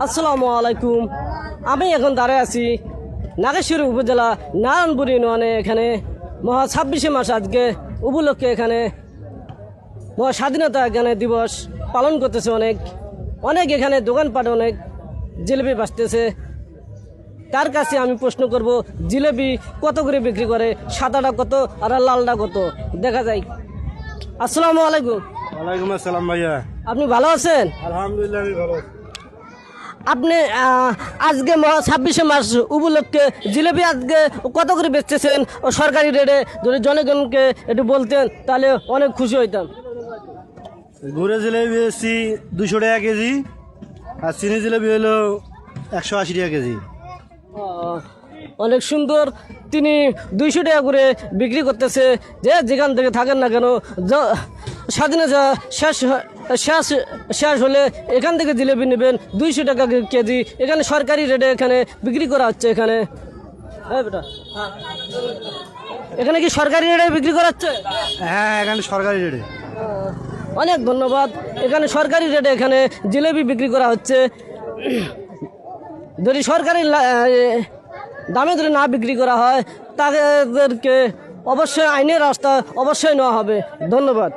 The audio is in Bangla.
আসসালামু আলাইকুম। আমি এখন দাঁড়ায় আছি নাগেশ্বরী উপজেলা নারায়ণপুর ইউনিয়নে। এখানে মহা 26শে মাস আজকে উপলক্ষে এখানে মহা স্বাধীনতা এখানে দিবস পালন করতেছে। অনেক অনেক এখানে দোকানপাট অনেক জিলেপি বাঁচতেছে। তার কাছে আমি প্রশ্ন করব, জিলেপি কত করে বিক্রি করে? সাদাটা কত আর লালটা কত? দেখা যায়। আসসালামু আলাইকুম। ওয়ালাইকুম আসসালাম ভাইয়া। আপনি ভালো আছেন? আলহামদুলিল্লাহ আমি ভালো আছি। আপনি আজকে 26শে মার্চ উপলক্ষে জিলেপি আজকে কত করে বেচতেছেন ও সরকারি রেটে? যদি জনগণকে একটু বলতেন তাহলে অনেক খুশি হইতাম। গুড়ে জিলেবি এসছি 200 টাকা কেজি, আর চিনি জিলেবি হলো 180 টাকা কেজি। অনেক সুন্দর। তিনি 200 টাকা করে বিক্রি করতেছে। যে যেখান থেকে থাকেন না কেন, স্বাধীনতা শেষ শেষ শেষ হলে এখান থেকে জিলেপি নেবেন 200 টাকা কেজি। এখানে সরকারি রেটে এখানে বিক্রি করা হচ্ছে। এখানে বেটা, এখানে কি সরকারি রেটে বিক্রি করা হচ্ছে? হ্যাঁ, এখানে সরকারি রেটে। অনেক ধন্যবাদ। এখানে সরকারি রেটে এখানে জিলেপি বিক্রি করা হচ্ছে। যদি সরকারি দামে যদি না বিক্রি করা হয় তাদেরকে অবশ্যই আইনের রাস্তা অবশ্যই নেওয়া হবে। ধন্যবাদ।